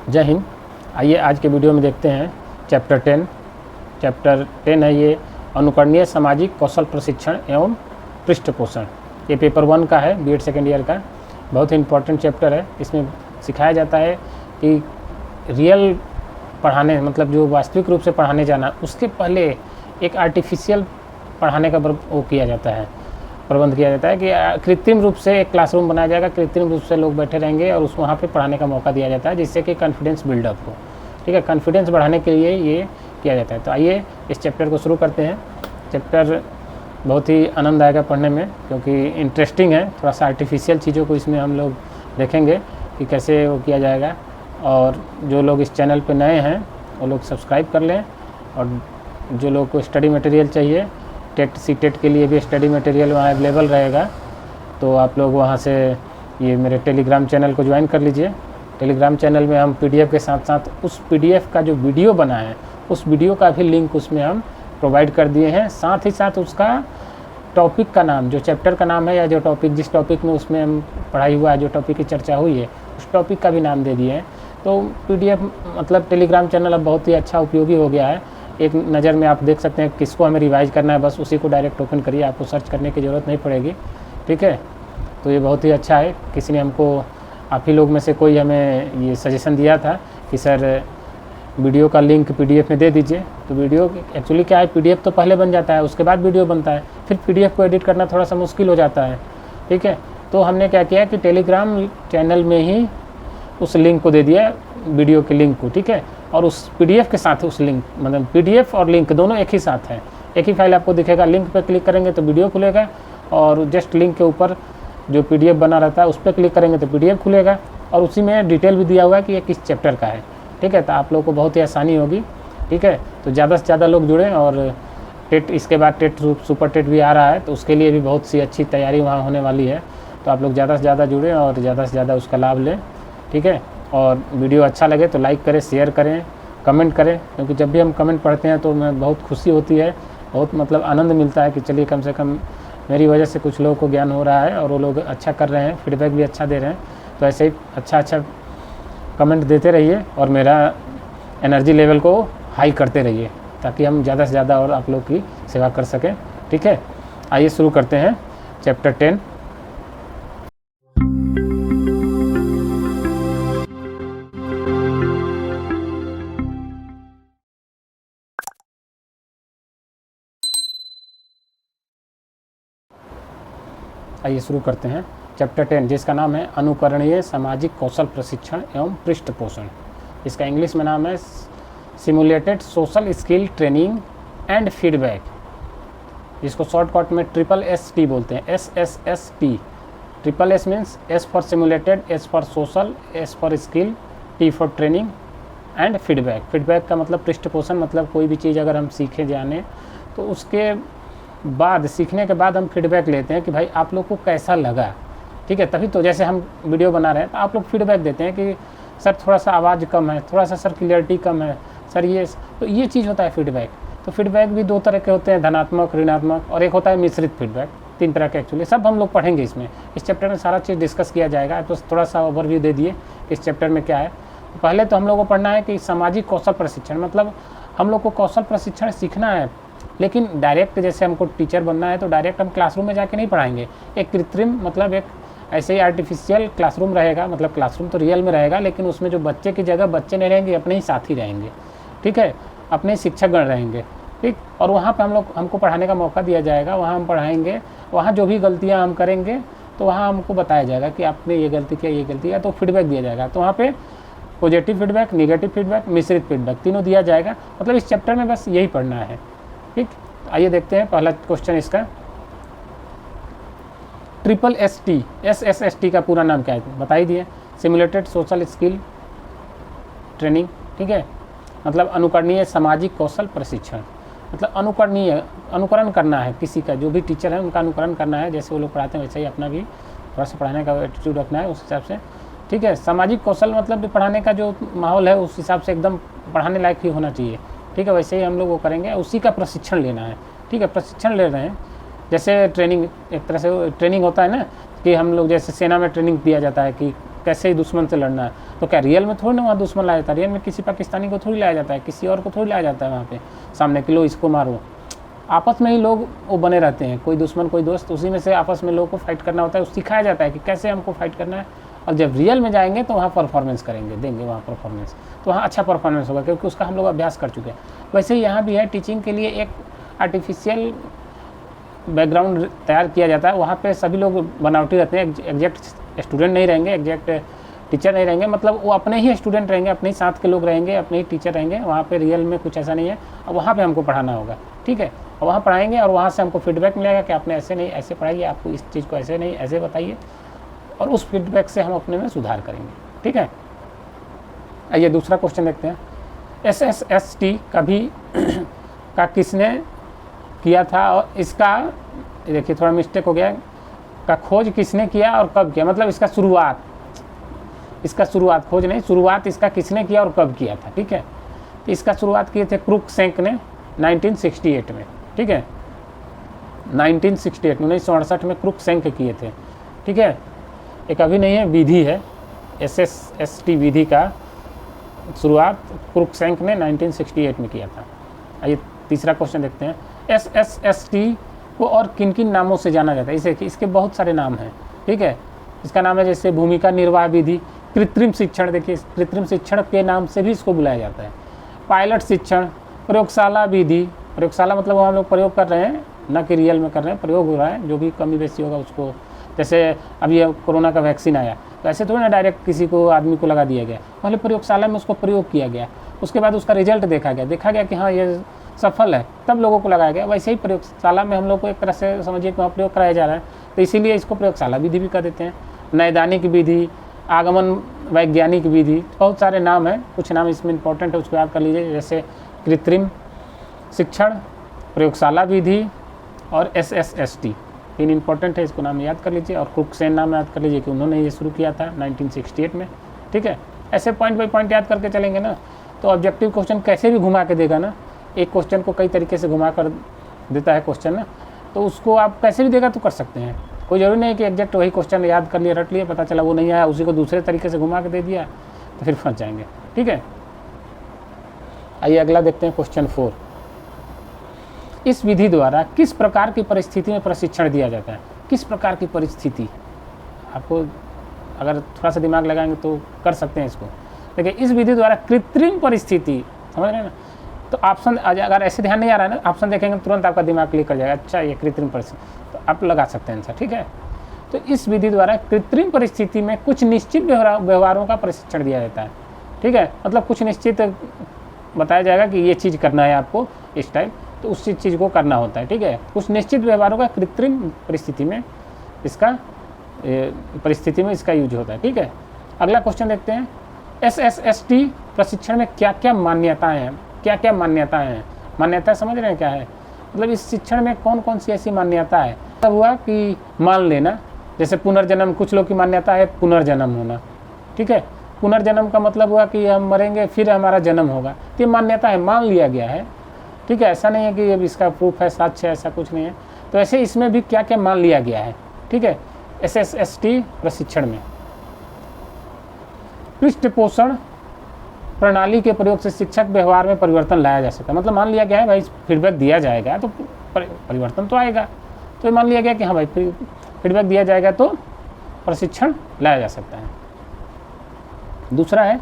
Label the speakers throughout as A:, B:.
A: जय हिंद। आइए आज के वीडियो में देखते हैं चैप्टर 10। चैप्टर 10 है ये अनुकरणीय सामाजिक कौशल प्रशिक्षण एवं पृष्ठपोषण। ये पेपर 1 का है, बीएड सेकेंड ईयर का। बहुत ही इम्पोर्टेंट चैप्टर है। इसमें सिखाया जाता है कि रियल पढ़ाने मतलब जो वास्तविक रूप से पढ़ाने जाना, उसके पहले एक आर्टिफिशियल पढ़ाने का वो किया जाता है, प्रबंध किया जाता है कि कृत्रिम रूप से एक क्लासरूम बनाया जाएगा, कृत्रिम रूप से लोग बैठे रहेंगे और वहाँ पे पढ़ाने का मौका दिया जाता है, जिससे कि कॉन्फिडेंस बिल्डअप हो। ठीक है, कॉन्फिडेंस बढ़ाने के लिए ये किया जाता है। तो आइए इस चैप्टर को शुरू करते हैं। चैप्टर बहुत ही आनंद आएगा पढ़ने में, क्योंकि इंटरेस्टिंग है। थोड़ा सा आर्टिफिशियल चीज़ों को इसमें हम लोग देखेंगे कि कैसे वो किया जाएगा। और जो लोग इस चैनल पर नए हैं वो लोग सब्सक्राइब कर लें, और जो लोग को स्टडी मटेरियल चाहिए, टेट सीटेट के लिए भी स्टडी मटेरियल वहाँ अवेलेबल रहेगा, तो आप लोग वहाँ से ये मेरे टेलीग्राम चैनल को ज्वाइन कर लीजिए। टेलीग्राम चैनल में हम पीडीएफ के साथ साथ उस पीडीएफ का जो वीडियो बना है, उस वीडियो का भी लिंक उसमें हम प्रोवाइड कर दिए हैं। साथ ही साथ उसका टॉपिक का नाम, जो चैप्टर का नाम है या जो टॉपिक जिस टॉपिक में उसमें हम पढ़ाई हुआ है, जो टॉपिक की चर्चा हुई है, उस टॉपिक का भी नाम दे दिए हैं। तो पीडीएफ मतलब टेलीग्राम चैनल अब बहुत ही अच्छा उपयोगी हो गया है। एक नज़र में आप देख सकते हैं किसको हमें रिवाइज करना है, बस उसी को डायरेक्ट ओपन करिए, आपको सर्च करने की ज़रूरत नहीं पड़ेगी। ठीक है, तो ये बहुत ही अच्छा है। किसी ने हमको, आप ही लोग में से कोई हमें ये सजेशन दिया था कि सर वीडियो का लिंक पीडीएफ में दे दीजिए। तो वीडियो एक्चुअली क्या है, पीडीएफ तो पहले बन जाता है, उसके बाद वीडियो बनता है, फिर पीडीएफ को एडिट करना थोड़ा सा मुश्किल हो जाता है। ठीक है, तो हमने क्या किया कि टेलीग्राम चैनल में ही उस लिंक को दे दिया, वीडियो के लिंक को। ठीक है, और उस पीडीएफ के साथ उस लिंक, मतलब पीडीएफ और लिंक दोनों एक ही साथ है, एक ही फाइल आपको दिखेगा। लिंक पर क्लिक करेंगे तो वीडियो खुलेगा, और जस्ट लिंक के ऊपर जो पीडीएफ बना रहता है उस पर क्लिक करेंगे तो पीडीएफ खुलेगा, और उसी में डिटेल भी दिया हुआ है कि ये किस चैप्टर का है। ठीक है, तो आप लोगों को बहुत ही आसानी होगी। ठीक है, तो ज़्यादा से ज़्यादा लोग जुड़ें। और टेट, इसके बाद टेट सुपर टेट भी आ रहा है, तो उसके लिए भी बहुत सी अच्छी तैयारी वहाँ होने वाली है। तो आप लोग ज़्यादा से ज़्यादा जुड़ें और ज़्यादा से ज़्यादा उसका लाभ लें। ठीक है, और वीडियो अच्छा लगे तो लाइक करें, शेयर करें, कमेंट करें, क्योंकि जब भी हम कमेंट पढ़ते हैं तो मैं बहुत खुशी होती है, बहुत मतलब आनंद मिलता है कि चलिए कम से कम मेरी वजह से कुछ लोगों को ज्ञान हो रहा है और वो लोग अच्छा कर रहे हैं, फीडबैक भी अच्छा दे रहे हैं। तो ऐसे ही अच्छा कमेंट देते रहिए और मेरा एनर्जी लेवल को हाई करते रहिए, ताकि हम ज़्यादा से ज़्यादा और आप लोग की सेवा कर सकें। ठीक है, आइए शुरू करते हैं चैप्टर 10। आइए शुरू करते हैं चैप्टर 10, जिसका नाम है अनुकरणीय सामाजिक कौशल प्रशिक्षण एवं पृष्ठपोषण। इसका इंग्लिश में नाम है simulated social skill training and feedback, जिसको शॉर्टकट में SSST बोलते हैं। SSST, triple S means S for simulated, S for social, S for skill, T for training and feedback. Feedback का मतलब पृष्ठपोषण, मतलब कोई भी चीज़ अगर हम सीखे जाने तो उसके बाद, सीखने के बाद हम फीडबैक लेते हैं कि भाई आप लोग को कैसा लगा। ठीक है, तभी तो जैसे हम वीडियो बना रहे हैं तो आप लोग फीडबैक देते हैं कि सर थोड़ा सा आवाज़ कम है, थोड़ा सा सर क्लियरिटी कम है, सर ये, तो ये चीज़ होता है फीडबैक। तो फीडबैक भी 2 तरह के होते हैं, धनात्मक, ऋणात्मक, और एक होता है मिश्रित फीडबैक। 3 तरह के एक्चुअली सब हम लोग पढ़ेंगे इसमें। इस चैप्टर में सारा चीज़ डिस्कस किया जाएगा। तो थोड़ा सा ओवरव्यू दे दिए इस चैप्टर में क्या है। तो पहले तो हम लोग को पढ़ना है कि सामाजिक कौशल प्रशिक्षण, मतलब हम लोग को कौशल प्रशिक्षण सीखना है, लेकिन डायरेक्ट जैसे हमको टीचर बनना है तो डायरेक्ट हम क्लासरूम में जाके नहीं पढ़ाएंगे। एक कृत्रिम, मतलब एक ऐसे ही आर्टिफिशियल क्लासरूम रहेगा, मतलब क्लासरूम तो रियल में रहेगा, लेकिन उसमें जो बच्चे की जगह बच्चे नहीं रहेंगे, अपने ही साथी रहेंगे। ठीक है, अपने शिक्षकगण रहेंगे। ठीक, और वहाँ पे हमको पढ़ाने का मौका दिया जाएगा, वहाँ हम पढ़ाएंगे, वहाँ जो भी गलतियाँ हम करेंगे तो वहाँ हमको बताया जाएगा कि आपने ये गलती किया, ये गलती किया, तो फीडबैक दिया जाएगा। तो वहाँ पे पॉजिटिव फीडबैक, निगेटिव फीडबैक, मिश्रित फीडबैक, तीनों दिया जाएगा। मतलब इस चैप्टर में बस यही पढ़ना है। ठीक, आइए देखते हैं पहला क्वेश्चन इसका। SSST का पूरा नाम क्या है बता ही दिए, सिमुलेटेड सोशल स्किल ट्रेनिंग। ठीक है, मतलब अनुकरणीय सामाजिक कौशल प्रशिक्षण, मतलब अनुकरणीय, अनुकरण करना है किसी का, जो भी टीचर है उनका अनुकरण करना है, जैसे वो लोग पढ़ाते हैं वैसे ही अपना भी थोड़ा सा पढ़ाने का एटीट्यूड रखना है उस हिसाब से। ठीक है, सामाजिक कौशल मतलब पढ़ाने का जो माहौल है उस हिसाब से एकदम पढ़ाने लायक ही होना चाहिए। ठीक है, वैसे ही हम लोग वो करेंगे, उसी का प्रशिक्षण लेना है। ठीक है, प्रशिक्षण ले रहे हैं, जैसे ट्रेनिंग, एक तरह से ट्रेनिंग होता है ना, कि हम लोग जैसे सेना में ट्रेनिंग दिया जाता है कि कैसे ही दुश्मन से लड़ना है। तो क्या रियल में थोड़ी ना वहाँ दुश्मन लाया जाता है, रियल में किसी पाकिस्तानी को थोड़ी लाया जाता है, किसी और को थोड़ी लाया जाता है वहाँ पे सामने कि लो इसको मारो। आपस में ही लोग वो बने रहते हैं, कोई दुश्मन कोई दोस्त, उसी में से आपस में लोगों को फाइट करना होता है, सिखाया जाता है कि कैसे हमको फाइट करना है। और जब रियल में जाएंगे तो वहाँ परफॉर्मेंस करेंगे, देंगे वहाँ परफॉर्मेंस, तो वहाँ अच्छा परफॉर्मेंस होगा क्योंकि उसका हम लोग अभ्यास कर चुके हैं। वैसे ही यहाँ भी है, टीचिंग के लिए एक आर्टिफिशियल बैकग्राउंड तैयार किया जाता है, वहाँ पे सभी लोग बनावटी रहते हैं, एग्जैक्ट स्टूडेंट नहीं रहेंगे, एग्जैक्ट टीचर नहीं रहेंगे, मतलब वो अपने ही स्टूडेंट रहेंगे, अपने ही साथ के लोग रहेंगे, अपने ही टीचर रहेंगे। वहाँ पे रियल में कुछ ऐसा नहीं है, और वहाँ पे हमको पढ़ाना होगा, ठीक है। और वहाँ पढ़ाएंगे और वहाँ से हमको फीडबैक मिलेगा कि आपने ऐसे नहीं ऐसे पढ़ाइए, आपको इस चीज़ को ऐसे नहीं ऐसे बताइए, और उस फीडबैक से हम अपने में सुधार करेंगे, ठीक है। आइए दूसरा क्वेश्चन देखते हैं। SSST कभी का किसने किया था, और इसका देखिए थोड़ा मिस्टेक हो गया, का खोज किसने किया और कब किया, मतलब इसका शुरुआत खोज नहीं, शुरुआत इसका किसने किया और कब किया था, ठीक है। तो इसका शुरुआत किए थे क्रुकसेंक ने 1968 में, ठीक है, 1968 में क्रुकसेंक किए थे, ठीक है। एक अभी नहीं है, विधि है, SSST विधि का शुरुआत क्रुकसेंक ने 1968 में किया था। आइए तीसरा क्वेश्चन देखते हैं। SSST को और किन किन नामों से जाना जाता है, इसे इसके बहुत सारे नाम हैं, ठीक है। इसका नाम है जैसे भूमिका निर्वाह विधि, कृत्रिम शिक्षण, देखिए कृत्रिम शिक्षण के नाम से भी इसको बुलाया जाता है, पायलट शिक्षण, प्रयोगशाला विधि, प्रयोगशाला मतलब वो हम लोग प्रयोग कर रहे हैं, न कि रियल में कर रहे हैं, प्रयोग हो रहा है, जो भी कमी बेसी होगा उसको, जैसे अभी ये कोरोना का वैक्सीन आया तो ऐसे थोड़ी ना डायरेक्ट किसी को आदमी को लगा दिया गया, पहले प्रयोगशाला में उसको प्रयोग किया गया, उसके बाद उसका रिजल्ट देखा गया कि हाँ ये सफल है, तब लोगों को लगाया गया। वैसे ही प्रयोगशाला में हम लोग को एक तरह से समझिए कि वहाँ प्रयोग कराया जा रहा है, तो इसीलिए इसको प्रयोगशाला विधि भी कर देते हैं। नैदानिक विधि, आगमन वैज्ञानिक विधि, बहुत सारे नाम हैं, कुछ नाम इसमें इंपॉर्टेंट है उसको याद कर लीजिए, जैसे कृत्रिम शिक्षण, प्रयोगशाला विधि और SSST, तीन इंपॉर्टेंट है, इसको नाम याद कर लीजिए। और क्रुकसेन नाम याद कर लीजिए कि उन्होंने ये शुरू किया था 1968 में, ठीक है। ऐसे पॉइंट बाई पॉइंट याद करके चलेंगे ना, तो ऑब्जेक्टिव क्वेश्चन कैसे भी घुमा के देगा ना, एक क्वेश्चन को कई तरीके से घुमा कर देता है क्वेश्चन ना, तो उसको आप कैसे भी देगा तो कर सकते हैं, कोई ज़रूरी नहीं कि एग्जैक्ट वही क्वेश्चन याद कर लिया रट लिया, पता चला वो नहीं आया, उसी को दूसरे तरीके से घुमा के दे दिया तो फिर फंस जाएंगे, ठीक है। आइए अगला देखते हैं क्वेश्चन 4। इस विधि द्वारा किस प्रकार की परिस्थिति में प्रशिक्षण दिया जाता है, किस प्रकार की परिस्थिति, आपको अगर थोड़ा सा दिमाग लगाएंगे तो कर सकते हैं इसको। देखिए इस विधि द्वारा कृत्रिम परिस्थिति, समझ रहे हैं ना, तो ऑप्शन अगर ऐसे ध्यान नहीं आ रहा है ना, ऑप्शन देखेंगे तुरंत आपका दिमाग क्लिक कर जाएगा, अच्छा ये कृत्रिम परिस्थिति, तो आप लगा सकते हैं आंसर, ठीक है। तो इस विधि द्वारा कृत्रिम परिस्थिति में कुछ निश्चित व्यवहारों का प्रशिक्षण दिया जाता है, ठीक है, मतलब कुछ निश्चित बताया जाएगा कि ये चीज़ करना है आपको इस टाइप, तो उस चीज़ को करना होता है, ठीक है। कुछ निश्चित व्यवहारों का कृत्रिम परिस्थिति में इसका यूज होता है, ठीक है। अगला क्वेश्चन देखते हैं। SSST प्रशिक्षण में क्या क्या मान्यताएं हैं, क्या मान्यताएं हैं, मान्यता समझ रहे हैं क्या है, मतलब इस शिक्षण में कौन कौन सी ऐसी मान्यता है। तब हुआ कि मान लेना, जैसे पुनर्जन्म, कुछ लोग की मान्यता है पुनर्जन्म होना, ठीक है, पुनर्जन्म का मतलब हुआ कि हम मरेंगे फिर हमारा जन्म होगा, तो ये मान्यता है, मान लिया गया है, ठीक है। ऐसा नहीं है कि अब इसका प्रूफ है सच है, ऐसा कुछ नहीं है। तो ऐसे इसमें भी क्या क्या मान लिया गया है, ठीक है। SSST प्रशिक्षण में पृष्ठपोषण प्रणाली के प्रयोग से शिक्षक व्यवहार में परिवर्तन लाया जा सकता है, मतलब मान लिया गया है भाई फीडबैक दिया जाएगा तो परिवर्तन तो आएगा, तो ये मान लिया गया कि हाँ भाई फीडबैक दिया जाएगा तो प्रशिक्षण लाया जा सकता है। दूसरा है,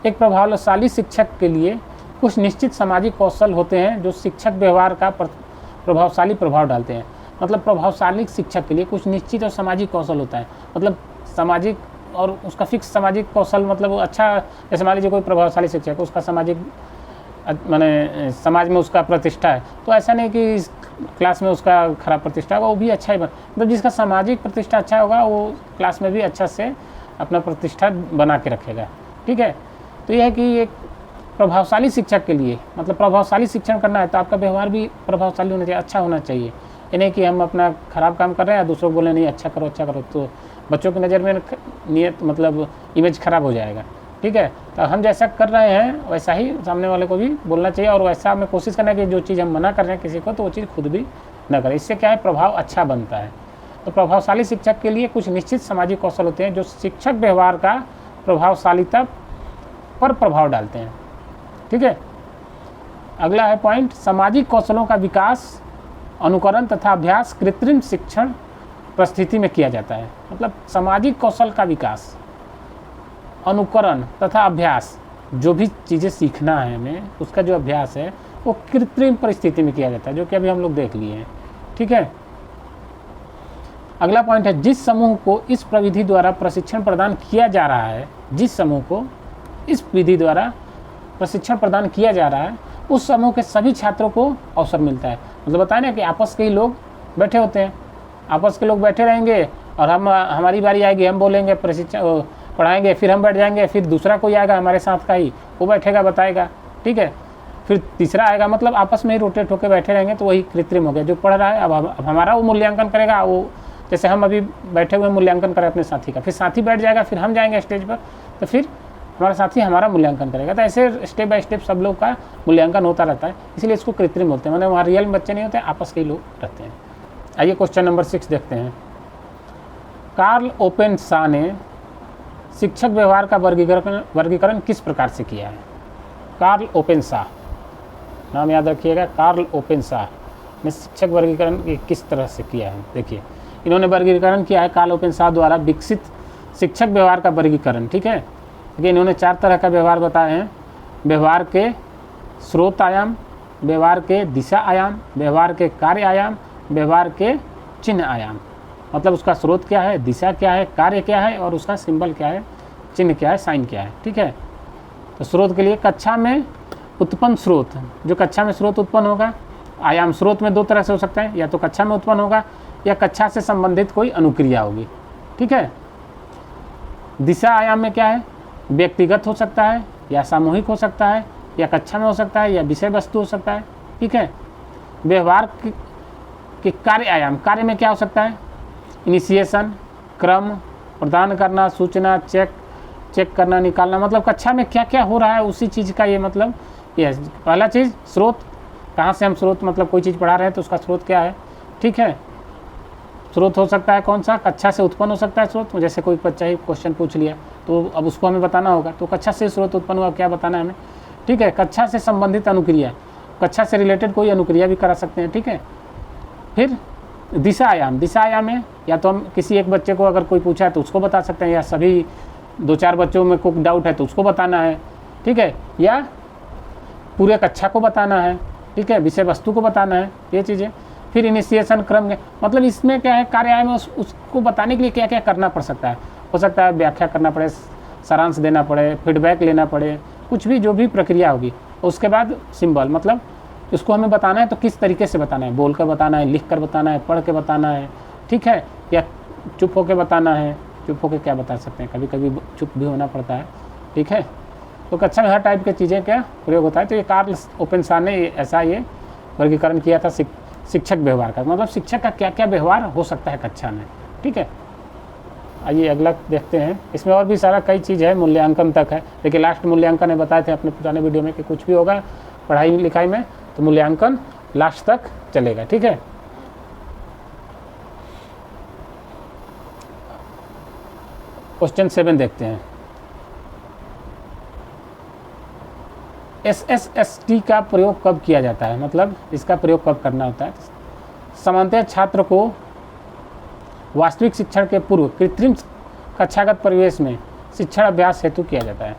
A: एक प्रभावशाली शिक्षक के लिए कुछ निश्चित सामाजिक कौशल होते हैं जो शिक्षक व्यवहार का प्रभावशाली प्रभाव डालते हैं, मतलब प्रभावशाली शिक्षक के लिए कुछ निश्चित और सामाजिक कौशल होता है, मतलब सामाजिक और उसका फिक्स सामाजिक कौशल, मतलब अच्छा, जैसे मान लीजिए कोई प्रभावशाली शिक्षक है, उसका सामाजिक माने समाज में उसका प्रतिष्ठा है, तो ऐसा नहीं कि इस क्लास में उसका खराब प्रतिष्ठा होगा, वो भी अच्छा ही मतलब जिसका सामाजिक प्रतिष्ठा अच्छा होगा वो क्लास में भी अच्छा से अपना प्रतिष्ठा बना के रखेगा, ठीक है। तो यह है कि एक प्रभावशाली शिक्षक के लिए, मतलब प्रभावशाली शिक्षण करना है तो आपका व्यवहार भी प्रभावशाली होना चाहिए, अच्छा होना चाहिए, ये नहीं कि हम अपना खराब काम कर रहे हैं दूसरों को बोले नहीं अच्छा करो, तो बच्चों की नज़र में नियत मतलब इमेज खराब हो जाएगा, ठीक है। तो हम जैसा कर रहे हैं वैसा ही सामने वाले को भी बोलना चाहिए, और वैसा हमें कोशिश करना है कि जो चीज़ हम मना कर रहे हैं किसी को तो वो चीज़ खुद भी ना करें, इससे क्या है प्रभाव अच्छा बनता है। तो प्रभावशाली शिक्षक के लिए कुछ निश्चित सामाजिक कौशल होते हैं जो शिक्षक व्यवहार का प्रभावशालीता पर प्रभाव डालते हैं। ठीक है, अगला है पॉइंट, सामाजिक कौशलों का विकास अनुकरण तथा अभ्यास कृत्रिम शिक्षण परिस्थिति में किया जाता है। मतलब सामाजिक कौशल का विकास, अनुकरण तथा अभ्यास, जो भी चीज़ें सीखना है हमें उसका जो अभ्यास है वो कृत्रिम परिस्थिति में किया जाता है, जो कि अभी हम लोग देख लिए हैं। ठीक है, अगला पॉइंट है, जिस समूह को इस प्रविधि द्वारा प्रशिक्षण प्रदान किया जा रहा है, जिस समूह को इस विधि द्वारा प्रशिक्षण प्रदान किया जा रहा है उस समूह के सभी छात्रों को अवसर मिलता है। मतलब बताए ना कि आपस के ही लोग बैठे होते हैं, आपस के लोग बैठे रहेंगे और हमारी बारी आएगी, हम बोलेंगे, प्रशिक्षण पढ़ाएंगे, फिर हम बैठ जाएंगे, फिर दूसरा कोई आएगा हमारे साथ का ही, वो बैठेगा बताएगा। ठीक है, फिर तीसरा आएगा, मतलब आपस में ही रोटेट होकर बैठे रहेंगे, तो वही कृत्रिम हो गया। जो पढ़ रहा है अब हमारा वो मूल्यांकन करेगा, वो जैसे हम अभी बैठे हुए मूल्यांकन करें अपने साथी का, फिर साथी बैठ जाएगा, फिर हम जाएंगे स्टेज पर, तो फिर हमारा साथी हमारा मूल्यांकन करेगा। तो ऐसे स्टेप बाय स्टेप सब लोग का मूल्यांकन होता रहता है, इसलिए इसको कृत्रिम बोलते हैं। मतलब वहाँ रियल में बच्चे नहीं होते, आपस के ही लोग रहते हैं। आइए क्वेश्चन नंबर 6 देखते हैं। कार्ल ओपेनशा ने शिक्षक व्यवहार का वर्गीकरण किस प्रकार से किया है? कार्ल ओपेनशा, नाम याद रखिएगा, कार्ल ओपेनशा ने शिक्षक वर्गीकरण किस तरह से किया है? देखिए, इन्होंने वर्गीकरण किया है कार्ल ओपेनशा द्वारा विकसित शिक्षक व्यवहार का वर्गीकरण। ठीक है, देखिए इन्होंने 4 तरह का व्यवहार बताए हैं। व्यवहार के स्रोत आयाम, व्यवहार के दिशा आयाम, व्यवहार के कार्य आयाम, व्यवहार के चिन्ह आयाम। मतलब उसका स्रोत क्या है, दिशा क्या है, कार्य क्या है और उसका सिंबल क्या है, चिन्ह क्या है, साइन क्या है। ठीक है, तो स्रोत के लिए कक्षा में उत्पन्न स्रोत, जो कक्षा में स्रोत उत्पन्न होगा। आयाम स्रोत में 2 तरह से हो सकता है, या तो कक्षा में उत्पन्न होगा या कक्षा से संबंधित कोई अनुक्रिया होगी। ठीक है, दिशा आयाम में क्या है, व्यक्तिगत हो सकता है या सामूहिक हो सकता है या कक्षा में हो सकता है या विषय वस्तु हो सकता है। ठीक है, व्यवहार के कार्य आयाम, कार्य में क्या हो सकता है, इनिशिएशन, क्रम प्रदान करना, सूचना, चेक करना, निकालना। मतलब कक्षा में क्या क्या हो रहा है उसी चीज़ का ये मतलब ये पहला चीज़ स्रोत, कहाँ से हम स्रोत, मतलब कोई चीज़ पढ़ा रहे हैं तो उसका स्रोत क्या है। ठीक है, स्रोत हो सकता है कौन सा, कक्षा से उत्पन्न हो सकता है स्रोत, जैसे कोई बच्चा ही क्वेश्चन पूछ लिया तो अब उसको हमें बताना होगा, तो कक्षा से स्रोत उत्पन्न हुआ, क्या बताना है हमें। ठीक है, कक्षा से संबंधित अनुक्रिया, कक्षा से रिलेटेड कोई अनुक्रिया भी करा सकते हैं। ठीक है, फिर दिशा आयाम, दिशा आयाम है या तो हम किसी एक बच्चे को अगर कोई पूछा है तो उसको बता सकते हैं, या सभी 2-4 बच्चों में कोई डाउट है तो उसको बताना है। ठीक है, या पूरे कक्षा को बताना है। ठीक है, विषय वस्तु को बताना है, ये चीज़ें। फिर इनिशिएशन, क्रम, मतलब इसमें क्या है, कार्य आयाम में उसको बताने के लिए क्या क्या करना पड़ सकता है। हो सकता है व्याख्या करना पड़े, सारांश देना पड़े, फीडबैक लेना पड़े, कुछ भी जो भी प्रक्रिया होगी। उसके बाद सिंबल, मतलब इसको हमें बताना है तो किस तरीके से बताना है, बोल कर बताना है, लिख कर बताना है, पढ़ के बताना है। ठीक है, या चुप होकर बताना है। चुप होकर क्या बता सकते हैं, कभी कभी चुप भी होना पड़ता है। ठीक है, तो कक्षा में हर टाइप की चीज़ें क्या प्रयोग होता है। तो ये कार्ल ओपेनशा ने ऐसा ये वर्गीकरण किया था शिक्षक व्यवहार का, मतलब शिक्षक का क्या क्या व्यवहार हो सकता है कक्षा में। ठीक है, आइए अगला देखते हैं। इसमें और भी सारा कई चीज़ है, मूल्यांकन तक है। देखिए लास्ट मूल्यांकन है, बताए थे अपने पुराने वीडियो में कि कुछ भी होगा पढ़ाई लिखाई में तो मूल्यांकन लास्ट तक चलेगा। ठीक है, क्वेश्चन 7 देखते हैं। SSST का प्रयोग कब किया जाता है, मतलब इसका प्रयोग कब करना होता है। सामान्यतः छात्र को वास्तविक शिक्षण के पूर्व कृत्रिम कक्षागत परिवेश में शिक्षण अभ्यास हेतु किया जाता है।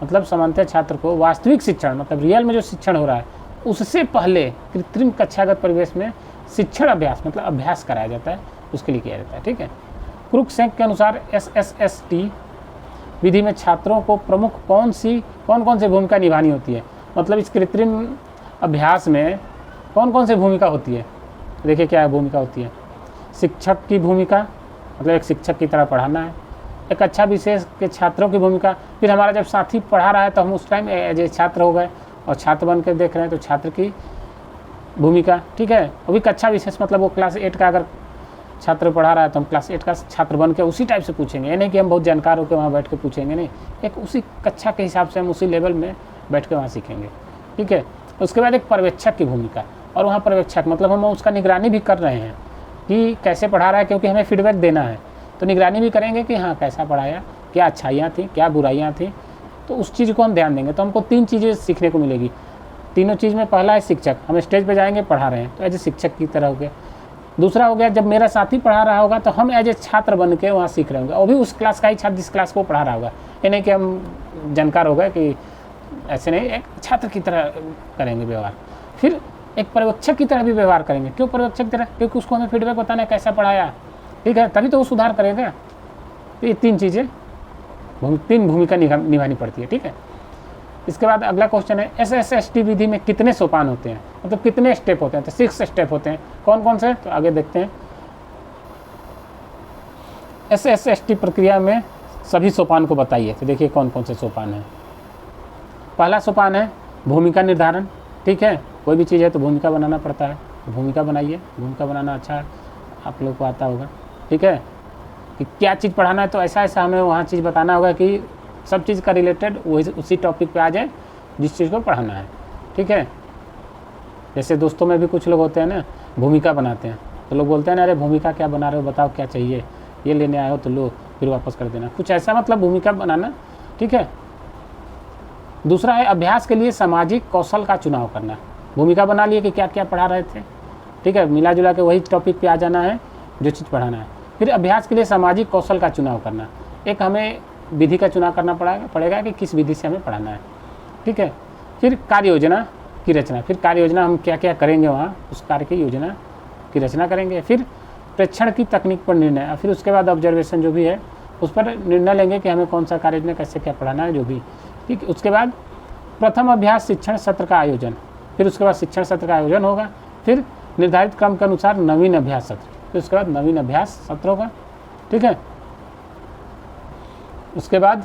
A: मतलब सामान्यतः छात्र को वास्तविक शिक्षण, मतलब रियल में जो शिक्षण हो रहा है उससे पहले कृत्रिम कक्षागत परिवेश में शिक्षण अभ्यास, मतलब अभ्यास कराया जाता है, उसके लिए किया जाता है। ठीक है, क्रुकसेंक के अनुसार SSST विधि में छात्रों को प्रमुख कौन कौन सी भूमिका निभानी होती है। मतलब इस कृत्रिम अभ्यास में कौन कौन सी भूमिका होती है। देखिए क्या भूमिका होती है, शिक्षक की भूमिका, मतलब एक शिक्षक की तरह पढ़ाना है। एक अच्छा विशेष के छात्रों की भूमिका, फिर हमारा जब साथी पढ़ा रहा है तो हम उस टाइम एज ए छात्र हो गए और छात्र बन कर देख रहे हैं तो छात्र की भूमिका। ठीक है, अभी कक्षा विशेष मतलब वो क्लास 8 का अगर छात्र पढ़ा रहा है तो हम क्लास 8 का छात्र बन के उसी टाइप से पूछेंगे, ये नहीं कि हम बहुत जानकार होकर वहाँ बैठ के पूछेंगे, नहीं, एक उसी कक्षा के हिसाब से हम उसी लेवल में बैठ के वहाँ सीखेंगे। ठीक है, उसके बाद एक पर्यवेक्षक की भूमिका, और वहाँ पर्यवेक्षक मतलब हम उसका निगरानी भी कर रहे हैं, कि कैसे पढ़ा रहा है, क्योंकि हमें फीडबैक देना है। तो निगरानी भी करेंगे कि हाँ कैसा पढ़ाया, क्या अच्छाइयाँ थी, क्या बुराइयाँ थी, तो उस चीज़ को हम ध्यान देंगे। तो हमको 3 चीज़ें सीखने को मिलेगी। तीनों चीज़ में पहला है शिक्षक, हम स्टेज पे जाएंगे पढ़ा रहे हैं तो एज ए शिक्षक की तरह हो गया। दूसरा हो गया जब मेरा साथी पढ़ा रहा होगा तो हम एज ए छात्र बन के वहाँ सीख रहे होंगे, और भी उस क्लास का ही छात्र जिस क्लास को पढ़ा रहा होगा। ये नहीं कि हम जानकार हो गए, कि ऐसे नहीं, एक छात्र की तरह करेंगे व्यवहार। फिर एक पर्यवेक्षक की तरह भी व्यवहार करेंगे। क्यों पर्यवेक्षक की तरह? क्योंकि उसको हमें फीडबैक बताना है कैसा पढ़ाया, ठीक है, तभी तो वो सुधार करेगा। तो ये 3 चीज़ें 3 भूमिका निभानी पड़ती है, ठीक है। इसके बाद अगला क्वेश्चन है SSST विधि में कितने सोपान होते हैं, मतलब कितने स्टेप होते हैं? तो 6 स्टेप होते हैं। कौन कौन से? तो आगे देखते हैं। SSST प्रक्रिया में सभी सोपान को बताइए। तो देखिए कौन कौन से सोपान हैं। पहला सोपान है भूमिका निर्धारण, ठीक है। कोई भी चीज़ है तो भूमिका बनाना पड़ता है, तो भूमिका बनाइए। भूमिका बनाना अच्छा आप लोग को आता होगा, ठीक है, कि क्या चीज़ पढ़ाना है। तो ऐसा ऐसा हमें वहाँ चीज़ बताना होगा कि सब चीज़ का रिलेटेड उसी टॉपिक पे आ जाए जिस चीज़ को पढ़ाना है, ठीक है। जैसे दोस्तों में भी कुछ लोग होते हैं ना, भूमिका बनाते हैं, तो लोग बोलते हैं ना, अरे भूमिका क्या बना रहे हो, बताओ क्या चाहिए, ये लेने आए हो तो लो, फिर वापस कर देना, कुछ ऐसा, मतलब भूमिका बनाना, ठीक है। दूसरा है अभ्यास के लिए सामाजिक कौशल का चुनाव करना। भूमिका बना लिए कि क्या क्या पढ़ा रहे थे, ठीक है, मिला जुला के वही टॉपिक पे आ जाना है जो चीज़ पढ़ाना है। फिर अभ्यास के लिए सामाजिक कौशल का चुनाव करना। एक हमें विधि का चुनाव करना पड़ेगा कि किस विधि से हमें पढ़ाना है, ठीक है। फिर कार्य योजना की रचना। फिर कार्य योजना हम क्या क्या करेंगे वहाँ, उस कार्य की योजना की रचना करेंगे। फिर प्रेक्षण की तकनीक पर निर्णय, और फिर उसके बाद ऑब्जर्वेशन जो भी है उस पर निर्णय लेंगे कि हमें कौन सा कार्य में कैसे क्या पढ़ाना है, जो भी, ठीक। उसके बाद प्रथम अभ्यास शिक्षण सत्र का आयोजन। फिर उसके बाद शिक्षण सत्र का आयोजन होगा। फिर निर्धारित क्रम के अनुसार नवीन अभ्यास सत्र। फिर उसके बाद नवीन अभ्यास सत्र होगा, ठीक है। उसके बाद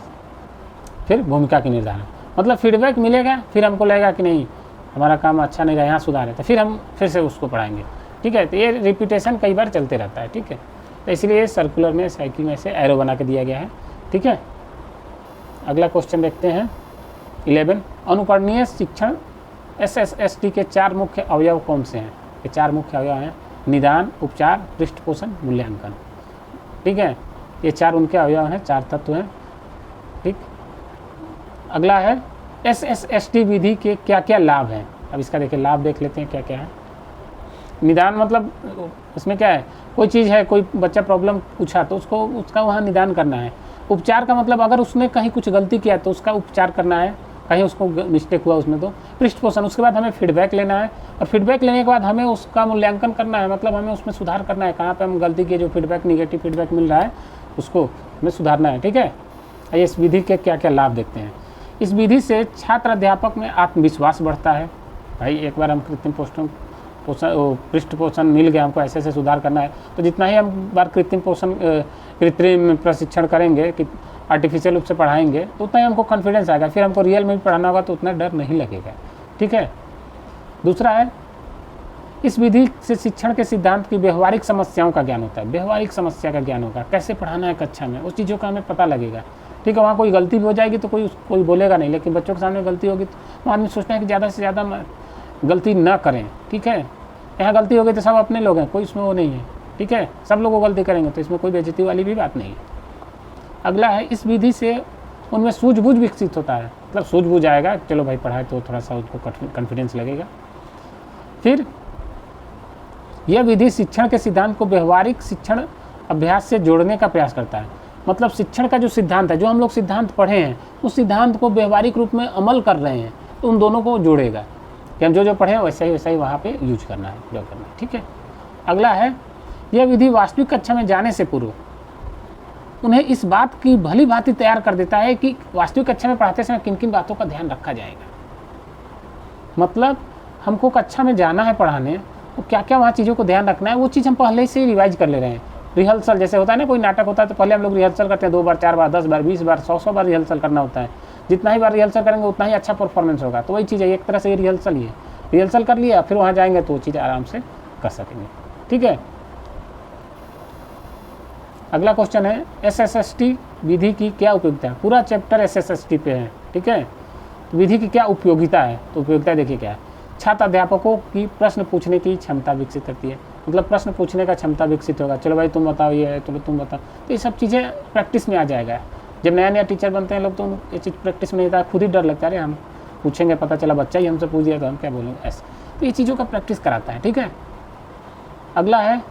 A: फिर भूमिका की निर्धारण, मतलब फीडबैक मिलेगा, फिर हमको लगेगा कि नहीं हमारा काम अच्छा नहीं रहा, यहाँ सुधार है, तो फिर हम फिर से उसको पढ़ाएंगे, ठीक है। तो ये रिपीटेशन कई बार चलते रहता है, ठीक है। तो इसलिए सर्कुलर में, साइकिल में से एरो बना के दिया गया है, ठीक है। अगला क्वेश्चन देखते हैं 11। अनुकरणीय शिक्षण SSST के 4 मुख्य अवयव कौन से हैं? ये 4 मुख्य अवयव हैं: निदान, उपचार, पृष्ठपोषण, मूल्यांकन, ठीक है। ये 4 उनके अवयव हैं, 4 तत्व हैं, ठीक। अगला है SSST विधि के क्या क्या लाभ हैं। अब इसका देखिए लाभ देख लेते हैं क्या क्या है। निदान मतलब उसमें क्या है, कोई चीज़ है, कोई बच्चा प्रॉब्लम पूछा तो उसका वहाँ निदान करना है। उपचार का मतलब अगर उसने कहीं कुछ गलती किया तो उसका उपचार करना है, कहीं उसको मिस्टेक हुआ उसमें तो। पृष्ठपोषण, उसके बाद हमें फीडबैक लेना है, और फीडबैक लेने के बाद हमें उसका मूल्यांकन करना है, मतलब हमें उसमें सुधार करना है, कहाँ पे हम गलती किए, जो फीडबैक निगेटिव फीडबैक मिल रहा है उसको हमें सुधारना है, ठीक है। आइए इस विधि के क्या क्या लाभ देखते हैं। इस विधि से छात्र अध्यापक में आत्मविश्वास बढ़ता है। भाई एक बार हम कृत्रिम पृष्ठपोषण मिल गया, हमको ऐसे ऐसे सुधार करना है, तो जितना ही हम बार कृत्रिम प्रशिक्षण करेंगे कि आर्टिफिशियल रूप से पढ़ाएंगे तो उतना ही हमको कॉन्फिडेंस आएगा, फिर हमको रियल में भी पढ़ाना होगा तो उतना डर नहीं लगेगा, ठीक है। दूसरा है इस विधि से शिक्षण के सिद्धांत की व्यवहारिक समस्याओं का ज्ञान होता है। व्यवहारिक समस्या का ज्ञान होगा, कैसे पढ़ाना है कक्षा में, उस चीज़ों का हमें पता लगेगा, ठीक है। वहाँ कोई गलती भी हो जाएगी तो कोई बोलेगा नहीं, लेकिन बच्चों के सामने गलती होगी तो आदमी सोचता है कि ज़्यादा से ज़्यादा गलती ना करें, ठीक है। यहाँ गलती हो गई तो सब अपने लोग हैं, कोई इसमें वो नहीं है, ठीक है, सब लोग वो गलती करेंगे तो इसमें कोई बेइज्जती वाली भी बात नहीं है। अगला है इस विधि से उनमें सूझबूझ विकसित होता है, मतलब सूझबूझ आएगा, चलो भाई पढ़ाए तो थोड़ा सा उसको कॉन्फिडेंस लगेगा। फिर यह विधि शिक्षण के सिद्धांत को व्यवहारिक शिक्षण अभ्यास से जोड़ने का प्रयास करता है, मतलब शिक्षण का जो सिद्धांत है, जो हम लोग सिद्धांत पढ़े हैं उस सिद्धांत को व्यवहारिक रूप में अमल कर रहे हैं, तो उन दोनों को जोड़ेगा कि हम जो पढ़े हैं वैसा ही वहाँ पे यूज करना है, प्रयोग करना है, ठीक है। अगला है यह विधि वास्तविक कक्षा में जाने से पूर्व उन्हें इस बात की भली भांति तैयार कर देता है कि वास्तविक कक्षा में पढ़ाते समय किन किन बातों का ध्यान रखा जाएगा। मतलब हमको कक्षा में जाना है पढ़ाने, तो क्या क्या वहाँ चीज़ों को ध्यान रखना है, वो चीज़ हम पहले से ही रिवाइज कर ले रहे हैं। रिहर्सल जैसे होता है ना, कोई नाटक होता है तो पहले हम लोग रिहर्सल करते हैं, 2 बार 4 बार 10 बार 20 बार 100 बार रिहर्सल करना होता है। जितना ही बार रिहर्सल करेंगे उतना ही अच्छा परफॉर्मेंस होगा। तो वही चीज़ है, एक तरह से ये रिहर्सल ही है, रिहर्सल कर लिया फिर वहाँ जाएंगे तो वो चीज़ आराम से कर सकेंगे, ठीक है। अगला क्वेश्चन है SSST विधि की क्या उपयोगिता है। पूरा चैप्टर SSST पे है, ठीक है। तो विधि की क्या उपयोगिता है, तो उपयोगिता देखिए क्या है। छात्र अध्यापकों की प्रश्न पूछने की क्षमता विकसित करती है। मतलब प्रश्न पूछने का क्षमता विकसित होगा। चलो भाई तुम बताओ ये है, चलो तुम बताओ, तो ये सब चीज़ें प्रैक्टिस में आ जाएगा। जब नया नया टीचर बनते हैं लोग तो ये चीज़ प्रैक्टिस में नहीं था, खुद ही डर लगता है, अरे हम पूछेंगे, पता चला बच्चा ही हमसे पूछ दिया तो हम क्या बोलेंगे, ऐसे। तो ये चीज़ों का प्रैक्टिस कराता है, ठीक है। अगला है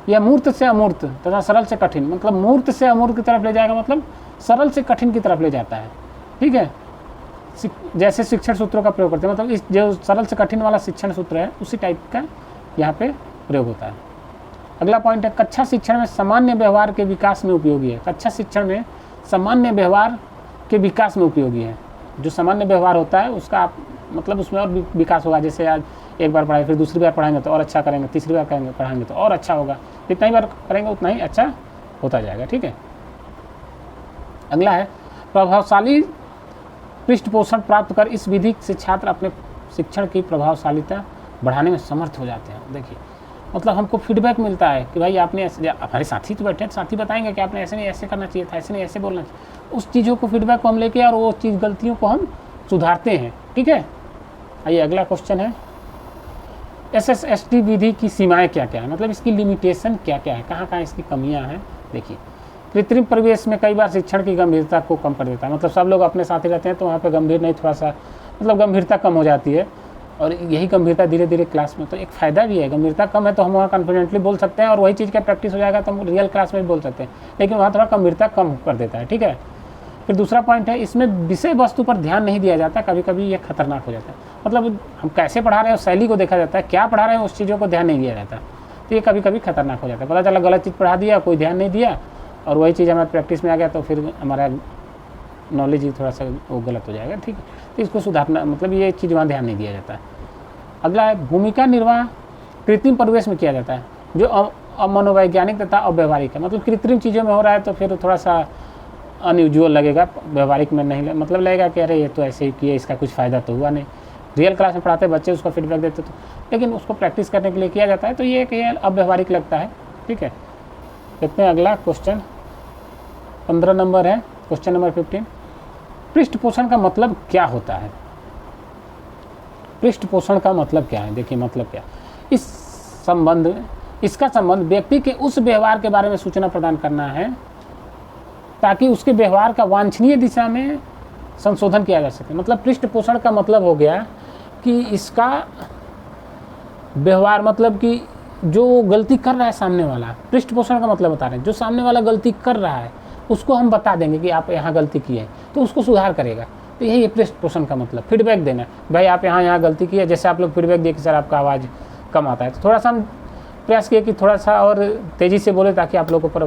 A: यह मूर्त से अमूर्त तथा सरल से कठिन, मतलब मूर्त से अमूर्त की तरफ ले जाएगा, मतलब सरल से कठिन की तरफ ले जाता है, ठीक है। जैसे शिक्षण सूत्रों का प्रयोग करते हैं, मतलब इस जो सरल से कठिन वाला शिक्षण सूत्र है उसी टाइप का यहाँ पे प्रयोग होता है। अगला पॉइंट है कक्षा शिक्षण में सामान्य व्यवहार के विकास में उपयोगी है। कक्षा शिक्षण में सामान्य व्यवहार के विकास में उपयोगी है। जो सामान्य व्यवहार होता है उसका आप मतलब उसमें और विकास होगा। जैसे आज एक बार पढ़ाए, फिर दूसरी बार पढ़ाएंगे तो और अच्छा करेंगे, तीसरी बार करेंगे पढ़ाएंगे तो और अच्छा होगा, जितना ही बार करेंगे उतना ही अच्छा होता जाएगा, ठीक है। अगला है प्रभावशाली पृष्ठपोषण प्राप्त कर इस विधि से छात्र अपने शिक्षण की प्रभावशालीता बढ़ाने में समर्थ हो जाते हैं। देखिए मतलब हमको फीडबैक मिलता है कि भाई आपने ऐसे, हमारे साथी तो बैठे हैं, साथी बताएंगे कि आपने ऐसे नहीं ऐसे करना चाहिए था, ऐसे नहीं ऐसे बोलना चाहिए। उस चीज़ों को फीडबैक को हम लेके और वो चीज़ गलतियों को हम सुधारते हैं, ठीक है। आइए अगला क्वेश्चन है SSST विधि की सीमाएं क्या क्या है, मतलब इसकी लिमिटेशन क्या क्या है, कहाँ कहाँ इसकी कमियाँ हैं। देखिए कृत्रिम परिवेश में कई बार शिक्षण की गंभीरता को कम कर देता है। मतलब सब लोग अपने साथ ही रहते हैं तो वहाँ पे गंभीर नहीं, थोड़ा सा मतलब गंभीरता कम हो जाती है, और यही गंभीरता धीरे धीरे क्लास में, तो एक फ़ायदा भी है। गंभीरता कम है तो हम वहाँ कॉन्फिडेंटली बोल सकते हैं और वही चीज़ का प्रैक्टिस हो जाएगा तो हम रियल क्लास में भी बोल सकते हैं, लेकिन वहाँ थोड़ा गंभीरता कम कर देता है, ठीक है। फिर दूसरा पॉइंट है इसमें विषय वस्तु पर ध्यान नहीं दिया जाता, कभी कभी ये खतरनाक हो जाता है। मतलब हम कैसे पढ़ा रहे हैं उस शैली को देखा जाता है, क्या पढ़ा रहे हैं उस चीज़ों को ध्यान नहीं दिया जाता, तो ये कभी कभी खतरनाक हो जाता है। पता चला गलत चीज़ पढ़ा दिया, कोई ध्यान नहीं दिया और वही चीज़ हमारे प्रैक्टिस में आ गया तो फिर हमारा नॉलेज ही थोड़ा सा वो गलत हो जाएगा, ठीक है। तो इसको सुधारना, मतलब ये चीज़ वहाँ ध्यान नहीं दिया जाता है। अगला है भूमिका निर्वाह कृत्रिम परिवेश में किया जाता है, जो अमनोवैज्ञानिक तथा अव्यवहारिक है। मतलब कृत्रिम चीज़ों में हो रहा है तो फिर थोड़ा सा अनयूजुअल लगेगा, व्यवहारिक में नहीं मतलब लगेगा कि अरे ये तो ऐसे ही किए, इसका कुछ फ़ायदा तो हुआ नहीं। रियल क्लास में पढ़ाते बच्चे उसका फीडबैक देते तो, लेकिन उसको प्रैक्टिस करने के लिए किया जाता है तो ये कि अव्यवहारिक लगता है, ठीक है। देखते हैं अगला क्वेश्चन 15 नंबर है, क्वेश्चन नंबर 15। पृष्ठपोषण का मतलब क्या होता है? पृष्ठपोषण का मतलब क्या है? देखिए मतलब क्या, इसका संबंध व्यक्ति के उस व्यवहार के बारे में सूचना प्रदान करना है ताकि उसके व्यवहार का वांछनीय दिशा में संशोधन किया जा सके। मतलब पृष्ठपोषण का मतलब हो गया कि इसका व्यवहार, मतलब कि जो गलती कर रहा है सामने वाला, पृष्ठपोषण का मतलब बता रहे हैं, जो सामने वाला गलती कर रहा है उसको हम बता देंगे कि आप यहाँ गलती की है तो उसको सुधार करेगा। तो यही है पृष्ठपोषण का मतलब, फीडबैक देना। भाई आप यहाँ गलती की है, जैसे आप लोग फीडबैक दिए कि सर आपका आवाज़ कम आता है, तो थोड़ा सा हम प्रयास किए कि थोड़ा सा और तेज़ी से बोले ताकि आप लोगों को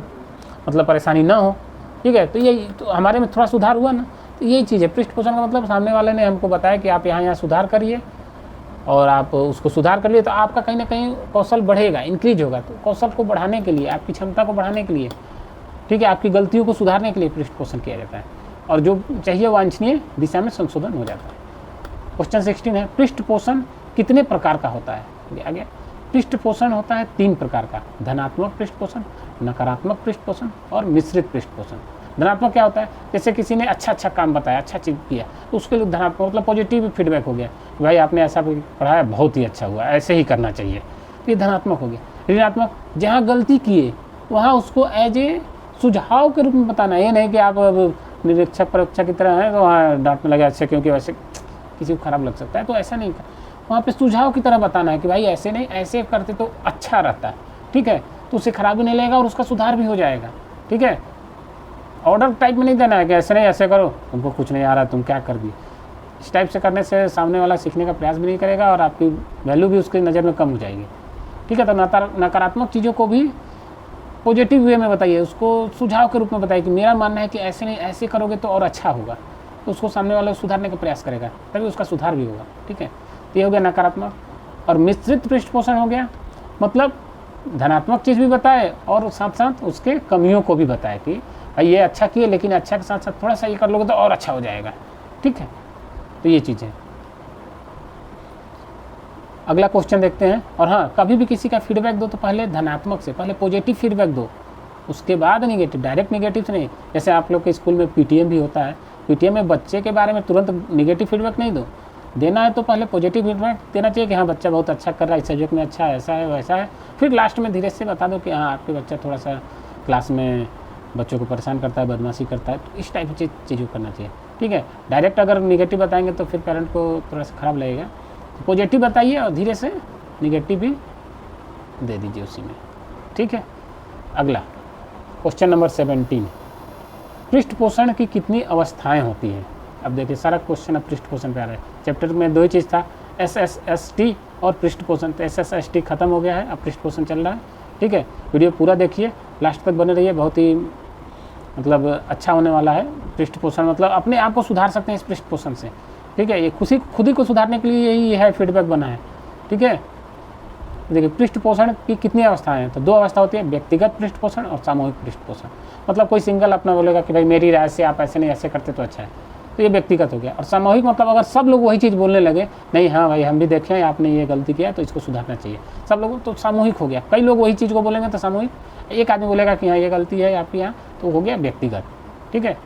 A: मतलब परेशानी ना हो, ठीक है। तो यही तो हमारे में थोड़ा सुधार हुआ ना, तो यही चीज़ है पृष्ठपोषण का मतलब। सामने वाले ने हमको बताया कि आप यहाँ सुधार करिए और आप उसको सुधार कर लिए तो आपका कहीं ना कहीं कौशल बढ़ेगा, इंक्रीज होगा। तो कौशल को बढ़ाने के लिए, आपकी क्षमता को बढ़ाने के लिए, ठीक है, आपकी गलतियों को सुधारने के लिए पृष्ठपोषण किया जाता है और जो चाहिए वांछनीय दिशा में संशोधन हो जाता है। क्वेश्चन 16 है पृष्ठपोषण कितने प्रकार का होता है? आगे पृष्ठपोषण होता है 3 प्रकार का, धनात्मक पृष्ठपोषण, नकारात्मक पृष्ठपोषण और मिश्रित पृष्ठपोषण। धनात्मक क्या होता है? जैसे किसी ने अच्छा काम बताया, अच्छा चीज़ किया तो उसके लिए धनात्मक मतलब पॉजिटिव फीडबैक हो गया, भाई आपने ऐसा पढ़ाया बहुत ही अच्छा हुआ, ऐसे ही करना चाहिए, तो ये धनात्मक हो गया। ऋणात्मक, जहाँ गलती किए वहाँ उसको एज ए सुझाव के रूप में बताना, ये नहीं कि आप निरीक्षक परीक्षक की तरह हैं तो वहाँ डांटने लगे अच्छे, क्योंकि वैसे किसी को खराब लग सकता है, तो ऐसा नहीं, वहाँ पे सुझाव की तरह बताना है कि भाई ऐसे नहीं, ऐसे करते तो अच्छा रहता है, ठीक है, तो उससे खराब भी नहीं लगेगा और उसका सुधार भी हो जाएगा, ठीक है। ऑर्डर टाइप में नहीं देना है कि ऐसे नहीं ऐसे करो, तुमको कुछ नहीं आ रहा तुम क्या कर दी। इस टाइप से करने से सामने वाला सीखने का प्रयास भी नहीं करेगा और आपकी वैल्यू भी उसकी नज़र में कम हो जाएगी, ठीक है। तो नकारात्मक चीज़ों को भी पॉजिटिव वे में बताइए, उसको सुझाव के रूप में बताइए कि मेरा मानना है कि ऐसे नहीं ऐसे करोगे तो और अच्छा होगा, तो उसको सामने वाला सुधारने का प्रयास करेगा तभी उसका सुधार भी होगा, ठीक है। तो ये हो गया नकारात्मक। और मिश्रित पृष्ठपोषण हो गया, मतलब धनात्मक चीज़ भी बताए और साथ साथ उसके कमियों को भी बताए कि भाई ये अच्छा किए लेकिन अच्छा के साथ साथ थोड़ा सा ये कर लोगे तो और अच्छा हो जाएगा, ठीक है। तो ये चीज़ें। अगला क्वेश्चन देखते हैं। और हाँ, कभी भी किसी का फीडबैक दो तो पहले धनात्मक से, पहले पॉजिटिव फीडबैक दो, उसके बाद नेगेटिव, डायरेक्ट नेगेटिव से नहीं। जैसे आप लोग के स्कूल में PTM भी होता है, PTM में बच्चे के बारे में तुरंत नेगेटिव फीडबैक नहीं दो, देना है तो पहले पॉजिटिव फीडबैक देना चाहिए कि हाँ बच्चा बहुत अच्छा कर रहा है, इस सब्जेक्ट में अच्छा है, ऐसा है वैसा है। फिर लास्ट में धीरे से बता दो कि हाँ आपके बच्चा थोड़ा सा क्लास में बच्चों को परेशान करता है, बदमाशी करता है, तो इस टाइप की चीज़ों को करना चाहिए। ठीक है, डायरेक्ट अगर निगेटिव बताएंगे तो फिर पेरेंट को थोड़ा सा ख़राब लगेगा। तो पॉजिटिव बताइए और धीरे से निगेटिव भी दे दीजिए उसी में। ठीक है, अगला क्वेश्चन नंबर 17, पृष्ठ पोषण की कितनी अवस्थाएं होती हैं। अब देखिए सारा क्वेश्चन अब पृष्ठ पोषण पे आ रहा है। चैप्टर में 2 ही चीज़ था, SSST और पृष्ठ पोषण। तो SSST खत्म हो गया है, अब पृष्ठ पोषण चल रहा है। ठीक है, वीडियो पूरा देखिए, लास्ट तक बने रहिए, बहुत ही मतलब अच्छा होने वाला है। पृष्ठ पोषण मतलब अपने आप को सुधार सकते हैं इस पृष्ठ पोषण से। ठीक है, ये खुद ही को सुधारने के लिए यही है फीडबैक बना है। ठीक है, देखिए पृष्ठ पोषण की कितनी अवस्थाएं हैं, तो 2 अवस्था होती है, व्यक्तिगत पृष्ठ पोषण और सामूहिक पृष्ठ पोषण। मतलब कोई सिंगल अपना बोलेगा कि भाई मेरी राय से आप ऐसे नहीं ऐसे करते तो अच्छा है, तो ये व्यक्तिगत हो गया। और सामूहिक मतलब अगर सब लोग वही चीज़ बोलने लगे, नहीं हाँ भाई हम भी देखें आपने ये गलती किया तो इसको सुधारना चाहिए, सब लोगों, तो सामूहिक हो गया। कई लोग वही चीज़ को बोलेंगे तो सामूहिक, एक आदमी बोलेगा कि हाँ ये गलती है आपके यहाँ, तो हो गया व्यक्तिगत। ठीक है,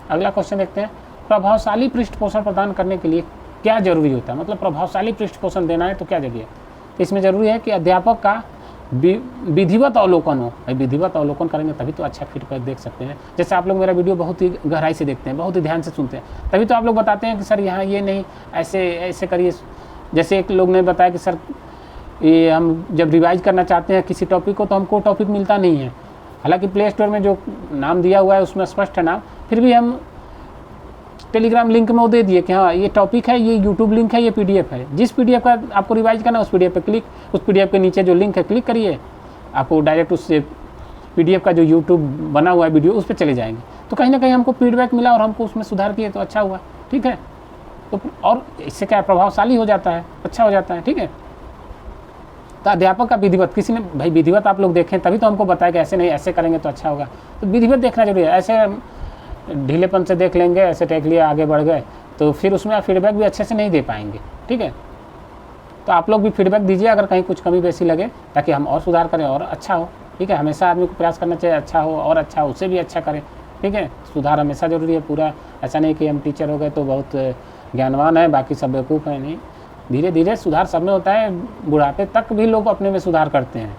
A: अगला क्वेश्चन देखते हैं, प्रभावशाली पृष्ठ पोषण प्रदान करने के लिए क्या जरूरी होता है। मतलब प्रभावशाली पृष्ठ पोषण देना है तो क्या जरूरी है, तो इसमें ज़रूरी है कि अध्यापक का विधिवत अवलोकन हो। भाई विधिवत अवलोकन करेंगे तभी तो अच्छा फीडबैक देख सकते हैं। जैसे आप लोग मेरा वीडियो बहुत ही गहराई से देखते हैं, बहुत ही ध्यान से सुनते हैं, तभी तो आप लोग बताते हैं कि सर यहाँ ये नहीं ऐसे ऐसे करिए। जैसे एक लोग ने बताया कि सर ये हम जब रिवाइज करना चाहते हैं किसी टॉपिक को तो हमको टॉपिक मिलता नहीं है, हालांकि प्ले स्टोर में जो नाम दिया हुआ है उसमें स्पष्ट है नाम, फिर भी हम टेलीग्राम लिंक में वो दे दिए कि हाँ ये टॉपिक है, ये यूट्यूब लिंक है, ये PDF है। जिस PDF का आपको रिवाइज करना है उस PDF पे क्लिक, उस PDF के नीचे जो लिंक है क्लिक करिए, आपको डायरेक्ट उस PDF का जो यूट्यूब बना हुआ है वीडियो उस पर चले जाएंगे। तो कहीं ना कहीं हमको फीडबैक मिला और हमको उसमें सुधार किए तो अच्छा हुआ। ठीक है, तो और इससे क्या प्रभावशाली हो जाता है, अच्छा हो जाता है। ठीक है, तो अध्यापक का विधिवत, किसी ने भाई विधिवत आप लोग देखें तभी तो हमको बताया कि ऐसे नहीं ऐसे करेंगे तो अच्छा होगा, तो विधिवत देखना जरूरी है। ऐसे ढीलेपन से देख लेंगे, ऐसे टेक लिया आगे बढ़ गए तो फिर उसमें आप फीडबैक भी अच्छे से नहीं दे पाएंगे। ठीक है, तो आप लोग भी फीडबैक दीजिए अगर कहीं कुछ कमी बेसी लगे, ताकि हम और सुधार करें और अच्छा हो। ठीक है, हमेशा आदमी को प्रयास करना चाहिए अच्छा हो और अच्छा हो, उससे भी अच्छा करें। ठीक है, सुधार हमेशा जरूरी है। पूरा ऐसा नहीं कि हम टीचर हो गए तो बहुत ज्ञानवान है बाकी सब बेवकूफ़ है, नहीं, धीरे धीरे सुधार सब में होता है। बुढ़ापे तक भी लोग अपने में सुधार करते हैं।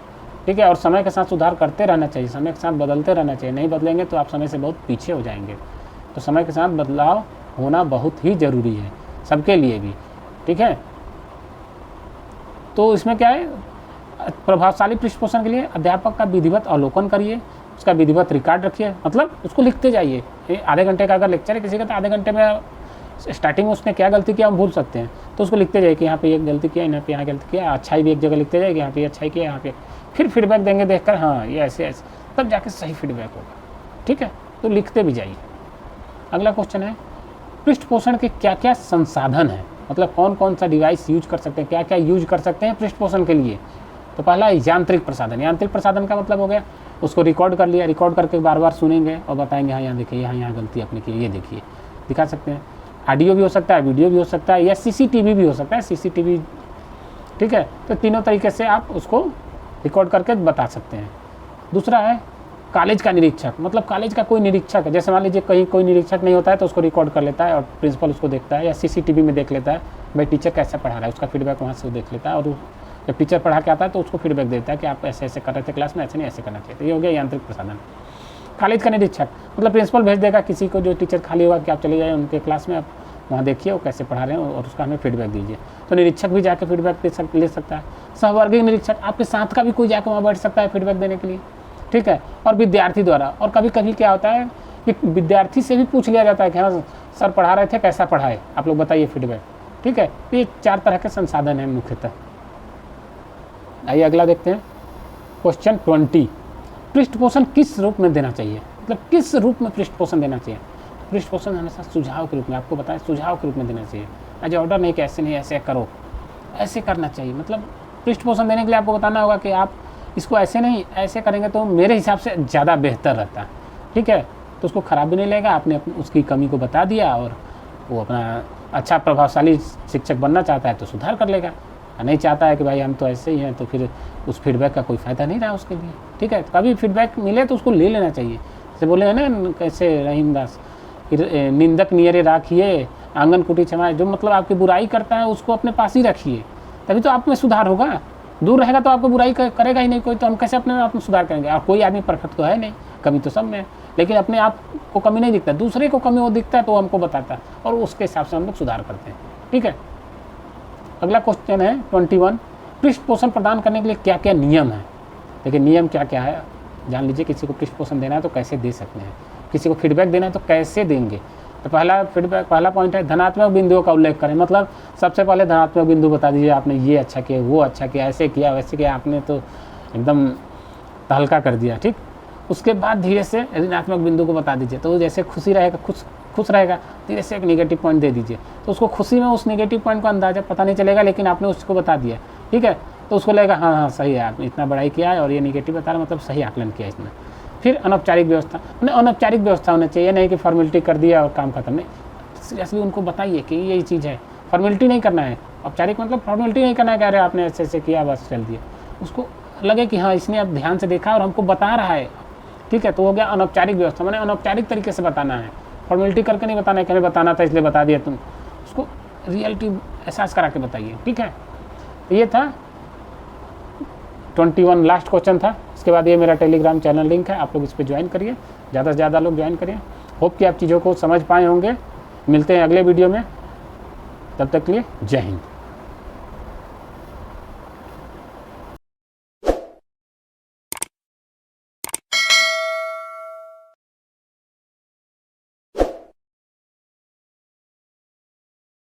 A: ठीक है, और समय के साथ सुधार करते रहना चाहिए, समय के साथ बदलते रहना चाहिए। नहीं बदलेंगे तो आप समय से बहुत पीछे हो जाएंगे। तो समय के साथ बदलाव होना बहुत ही ज़रूरी है सबके लिए भी। ठीक है, तो इसमें क्या है, प्रभावशाली पृष्ठ पोषण के लिए अध्यापक का विधिवत अवलोकन करिए, उसका विधिवत रिकॉर्ड रखिए, मतलब उसको लिखते जाइए। आधे घंटे का अगर लेक्चर है किसी का तो आधे घंटे में स्टार्टिंग में उसने क्या गलती किया हम भूल सकते हैं, तो उसको लिखते जाइए कि यहाँ पे ये गलती किया, यहाँ पे यहाँ गलती किया, अच्छाई भी एक जगह लिखते जाइए कि यहाँ पे ये अच्छाई किया, यहाँ पे फिर फीडबैक देंगे देखकर हाँ ये ऐसे ऐसे, तब जाके सही फीडबैक होगा। ठीक है, तो लिखते भी जाइए। अगला क्वेश्चन है, पृष्ठ पोषण के क्या क्या संसाधन हैं, मतलब कौन कौन सा डिवाइस यूज कर सकते हैं, क्या क्या यूज कर सकते हैं पृष्ठ पोषण के लिए। तो पहला है यांत्रिक प्रसाधन। यांत्रिक प्रसाधन का मतलब हो गया उसको रिकॉर्ड कर लिया, रिकॉर्ड करके बार बार सुनेंगे और बताएंगे हाँ यहाँ देखिए यहाँ गलती आपने की, ये देखिए, दिखा सकते हैं। ऑडियो भी हो सकता है, वीडियो भी हो सकता है, या CCTV भी हो सकता है, CCTV। ठीक है, तो तीनों तरीके से आप उसको रिकॉर्ड करके बता सकते हैं। दूसरा है कॉलेज का निरीक्षक, मतलब कॉलेज का कोई निरीक्षक है, जैसे मान लीजिए कहीं कोई निरीक्षक नहीं होता है तो उसको रिकॉर्ड कर लेता है और प्रिंसिपल उसको देखता है, या CCTV में देख लेता है भाई टीचर कैसे पढ़ा रहा है, उसका फीडबैक वहाँ से वो देख लेता है, और जब टीचर पढ़ा के आता है तो उसको फीडबैक देता है कि आप ऐसे ऐसे कर रहे थे क्लास में, ऐसे नहीं ऐसे करना चाहिए। तो ये हो गया यांत्रिक प्रसाधन। कॉलेज का निरीक्षक मतलब प्रिंसिपल भेज देगा किसी को, जो टीचर खाली होगा कि आप चले जाइए उनके क्लास में, आप वहाँ देखिए वो कैसे पढ़ा रहे हैं और उसका हमें फीडबैक दीजिए। तो निरीक्षक भी जाके फीडबैक ले सकता है। सहवर्गी निरीक्षक, आपके साथ का भी कोई जाके वहाँ बैठ सकता है फीडबैक देने के लिए। ठीक है, और विद्यार्थी द्वारा, और कभी कभी क्या होता है कि विद्यार्थी से भी पूछ लिया जाता है कि हाँ सर पढ़ा रहे थे कैसा पढ़ाए, आप लोग बताइए फीडबैक। ठीक है, तो ये 4 तरह के संसाधन हैं मुख्यतः। आइए अगला देखते हैं, क्वेश्चन 20, पृष्ठ पोषण किस रूप में देना चाहिए, मतलब किस रूप में पृष्ठ पोषण देना चाहिए। पृष्ठ पोषण हमेशा सुझाव के रूप में, आपको बताएं सुझाव के रूप में देना चाहिए, एज ऑर्डर नहीं कि ऐसे नहीं ऐसे करो, ऐसे करना चाहिए। मतलब पृष्ठ पोषण देने के लिए आपको बताना होगा कि आप इसको ऐसे नहीं ऐसे करेंगे तो मेरे हिसाब से ज़्यादा बेहतर रहता है। ठीक है, तो उसको ख़राब भी नहीं लगेगा, आपने उसकी कमी को बता दिया और वो अपना अच्छा प्रभावशाली शिक्षक बनना चाहता है तो सुधार कर लेगा, नहीं चाहता है कि भाई हम तो ऐसे ही हैं तो फिर उस फीडबैक का कोई फ़ायदा नहीं रहा उसके लिए। ठीक है, तो कभी फीडबैक मिले तो उसको ले लेना चाहिए। जैसे बोले हैं ना कैसे रहीम दास, निंदक नियरे राखिए आंगन कुटी क्षमाए, जो मतलब आपकी बुराई करता है उसको अपने पास ही रखिए, तभी तो आप में सुधार होगा। दूर रहेगा तो आपको बुराई करेगा ही नहीं कोई, तो हम कैसे अपने आप में सुधार करेंगे। और कोई आदमी परफेक्ट तो है नहीं, कमी तो सब में है, लेकिन अपने आप को कमी नहीं दिखता, दूसरे को कमी वो दिखता है तो हमको बताता है और उसके हिसाब से हम लोग सुधार करते हैं। ठीक है, अगला क्वेश्चन है 21, पृष्ठ पोषण प्रदान करने के लिए क्या क्या नियम है। देखिए नियम क्या क्या है जान लीजिए। किसी को पृष्ठ पोषण देना है तो कैसे दे सकते हैं, किसी को फीडबैक देना है तो कैसे देंगे। तो पहला पॉइंट है धनात्मक बिंदुओं का उल्लेख करें, मतलब सबसे पहले धनात्मक बिंदु बता दीजिए, आपने ये अच्छा किया, वो अच्छा किया, ऐसे किया वैसे किया, आपने तो एकदम तहलका कर दिया। ठीक, उसके बाद धीरे से ऋणात्मक बिंदु को बता दीजिए, तो जैसे खुशी रहेगा, खुश रहेगा, धीरे से एक नेगेटिव पॉइंट दे दीजिए, तो उसको खुशी में उस नेगेटिव पॉइंट को अंदाजा पता नहीं चलेगा, लेकिन आपने उसको बता दिया। ठीक है, तो उसको लगेगा हाँ हाँ सही है, आपने इतना बड़ाई किया है और ये नेगेटिव बता रहा, मतलब सही आकलन किया इसने। फिर अनौपचारिक व्यवस्था, अनौपचारिक व्यवस्था होनी चाहिए, नहीं कि फॉर्मेलिटी कर दिया और काम खत्म। नहीं, सीरियसली उनको बताइए कि यही चीज़ है, फॉर्मेलिटी नहीं करना है। औपचारिक मतलब फॉर्मेलिटी नहीं करना है, कह रहे आपने ऐसे ऐसे किया बस चल दिया, उसको लगे कि हाँ इसने अब ध्यान से देखा और हमको बता रहा है। ठीक है, तो हो गया अनौपचारिक व्यवस्था, मैंने अनौपचारिक तरीके से बताना है, फॉर्मेलिटी करके नहीं बताना है कि हमें बताना था इसलिए बता दिया तुम, उसको रियलिटी एहसास करा के बताइए। ठीक है, तो ये था 21 लास्ट क्वेश्चन था। इसके बाद ये मेरा टेलीग्राम चैनल लिंक है, आप लोग इस पर ज्वाइन करिए, ज़्यादा से ज़्यादा लोग ज्वाइन करिए। होप कि आप चीज़ों को समझ पाए होंगे। मिलते हैं अगले वीडियो में, तब तक के लिए जय हिंद।